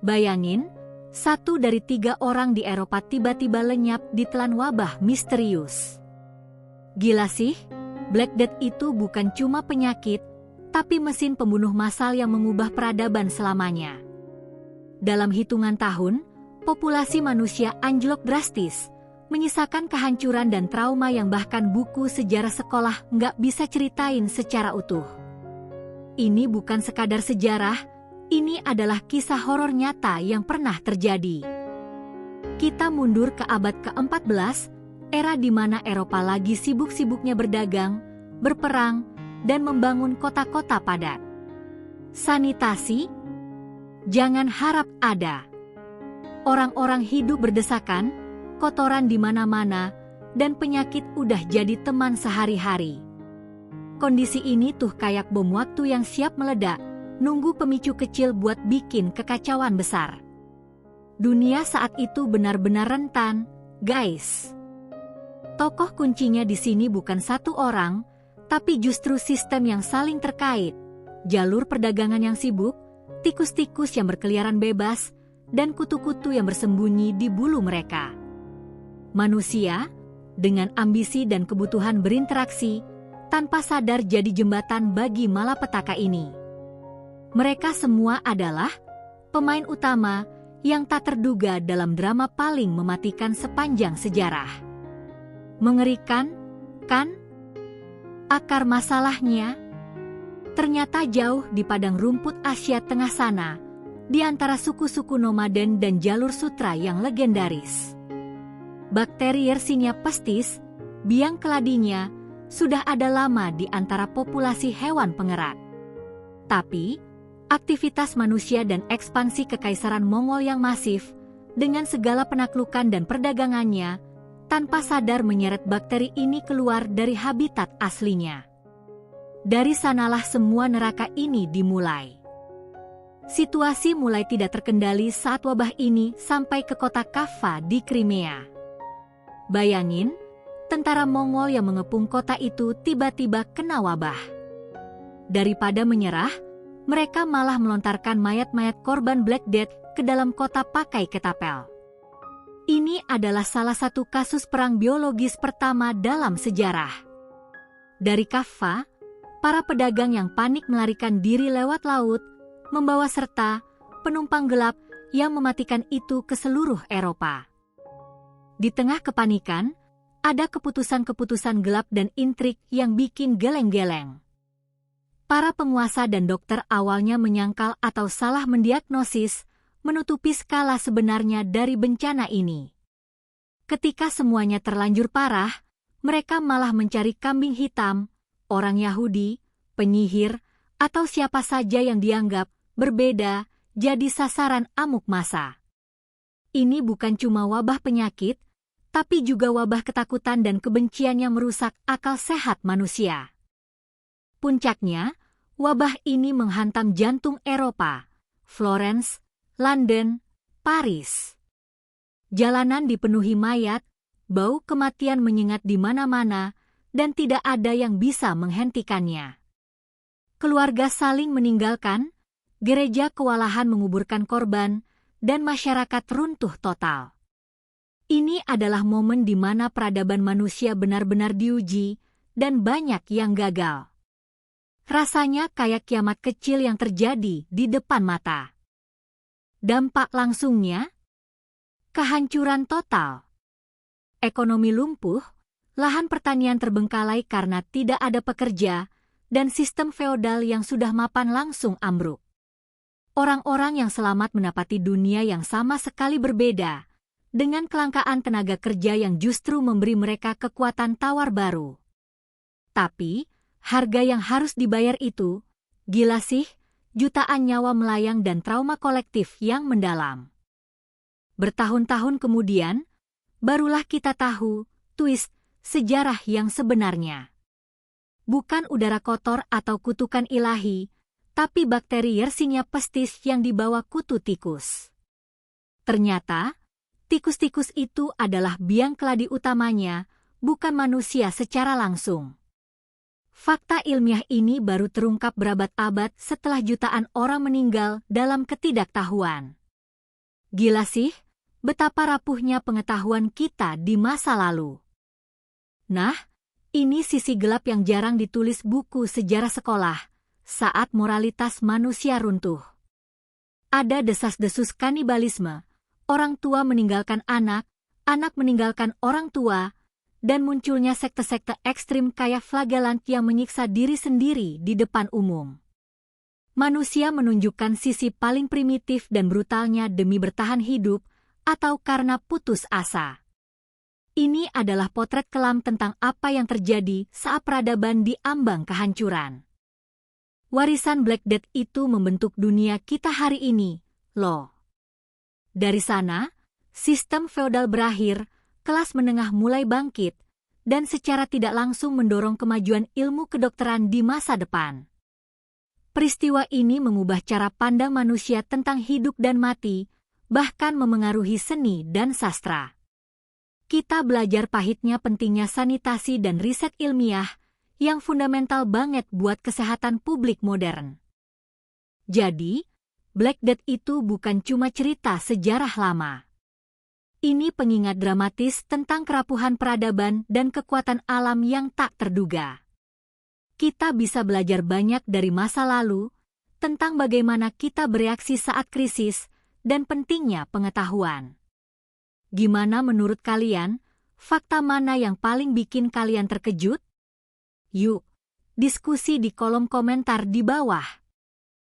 Bayangin, 1 dari 3 orang di Eropa tiba-tiba lenyap ditelan wabah misterius. Gila sih, Black Death itu bukan cuma penyakit, tapi mesin pembunuh massal yang mengubah peradaban selamanya. Dalam hitungan tahun, populasi manusia anjlok drastis, menyisakan kehancuran dan trauma yang bahkan buku sejarah sekolah nggak bisa ceritain secara utuh. Ini bukan sekadar sejarah, ini adalah kisah horor nyata yang pernah terjadi. Kita mundur ke abad ke-14, era di mana Eropa lagi sibuk-sibuknya berdagang, berperang, dan membangun kota-kota padat. Sanitasi? Jangan harap ada. Orang-orang hidup berdesakan, kotoran di mana-mana, dan penyakit udah jadi teman sehari-hari. Kondisi ini tuh kayak bom waktu yang siap meledak, nunggu pemicu kecil buat bikin kekacauan besar. Dunia saat itu benar-benar rentan, guys. Tokoh kuncinya di sini bukan satu orang, tapi justru sistem yang saling terkait, jalur perdagangan yang sibuk, tikus-tikus yang berkeliaran bebas, dan kutu-kutu yang bersembunyi di bulu mereka. Manusia, dengan ambisi dan kebutuhan berinteraksi, tanpa sadar jadi jembatan bagi malapetaka ini. Mereka semua adalah pemain utama yang tak terduga dalam drama paling mematikan sepanjang sejarah. Mengerikan, kan? Akar masalahnya ternyata jauh di padang rumput Asia Tengah sana, di antara suku-suku nomaden dan jalur sutra yang legendaris. Bakteri Yersinia pestis, biang keladinya, sudah ada lama di antara populasi hewan pengerat. Tapi, aktivitas manusia dan ekspansi kekaisaran Mongol yang masif, dengan segala penaklukan dan perdagangannya, tanpa sadar menyeret bakteri ini keluar dari habitat aslinya. Dari sanalah semua neraka ini dimulai. Situasi mulai tidak terkendali saat wabah ini sampai ke kota Kaffa di Crimea. Bayangin, tentara Mongol yang mengepung kota itu tiba-tiba kena wabah. Daripada menyerah, mereka malah melontarkan mayat-mayat korban Black Death ke dalam kota pakai ketapel. Ini adalah salah satu kasus perang biologis pertama dalam sejarah. Dari Kaffa, para pedagang yang panik melarikan diri lewat laut, membawa serta penumpang gelap yang mematikan itu ke seluruh Eropa. Di tengah kepanikan, ada keputusan-keputusan gelap dan intrik yang bikin geleng-geleng. Para penguasa dan dokter awalnya menyangkal atau salah mendiagnosis, menutupi skala sebenarnya dari bencana ini. Ketika semuanya terlanjur parah, mereka malah mencari kambing hitam, orang Yahudi, penyihir, atau siapa saja yang dianggap berbeda jadi sasaran amuk massa. Ini bukan cuma wabah penyakit, tapi juga wabah ketakutan dan kebencian yang merusak akal sehat manusia. Puncaknya, wabah ini menghantam jantung Eropa, Florence, London, Paris. Jalanan dipenuhi mayat, bau kematian menyengat di mana-mana, dan tidak ada yang bisa menghentikannya. Keluarga saling meninggalkan, gereja kewalahan menguburkan korban, dan masyarakat runtuh total. Ini adalah momen di mana peradaban manusia benar-benar diuji, dan banyak yang gagal. Rasanya kayak kiamat kecil yang terjadi di depan mata. Dampak langsungnya, kehancuran total. Ekonomi lumpuh, lahan pertanian terbengkalai karena tidak ada pekerja, dan sistem feodal yang sudah mapan langsung ambruk. Orang-orang yang selamat mendapati dunia yang sama sekali berbeda, dengan kelangkaan tenaga kerja yang justru memberi mereka kekuatan tawar baru. Tapi, harga yang harus dibayar itu, gila sih, jutaan nyawa melayang dan trauma kolektif yang mendalam. Bertahun-tahun kemudian, barulah kita tahu twist sejarah yang sebenarnya. Bukan udara kotor atau kutukan ilahi, tapi bakteri Yersinia pestis yang dibawa kutu tikus. Ternyata, tikus-tikus itu adalah biang keladi utamanya, bukan manusia secara langsung. Fakta ilmiah ini baru terungkap berabad-abad setelah jutaan orang meninggal dalam ketidaktahuan. Gila sih, betapa rapuhnya pengetahuan kita di masa lalu. Nah, ini sisi gelap yang jarang ditulis buku sejarah sekolah, saat moralitas manusia runtuh. Ada desas-desus kanibalisme, orang tua meninggalkan anak meninggalkan orang tua, dan munculnya sekte-sekte ekstrim kayak flagelant yang menyiksa diri sendiri di depan umum. Manusia menunjukkan sisi paling primitif dan brutalnya demi bertahan hidup atau karena putus asa. Ini adalah potret kelam tentang apa yang terjadi saat peradaban diambang kehancuran. Warisan Black Death itu membentuk dunia kita hari ini, loh. Dari sana, sistem feodal berakhir, kelas menengah mulai bangkit, dan secara tidak langsung mendorong kemajuan ilmu kedokteran di masa depan. Peristiwa ini mengubah cara pandang manusia tentang hidup dan mati, bahkan memengaruhi seni dan sastra. Kita belajar pahitnya pentingnya sanitasi dan riset ilmiah yang fundamental banget buat kesehatan publik modern. Jadi, Black Death itu bukan cuma cerita sejarah lama. Ini pengingat dramatis tentang kerapuhan peradaban dan kekuatan alam yang tak terduga. Kita bisa belajar banyak dari masa lalu, tentang bagaimana kita bereaksi saat krisis, dan pentingnya pengetahuan. Gimana menurut kalian, fakta mana yang paling bikin kalian terkejut? Yuk, diskusi di kolom komentar di bawah.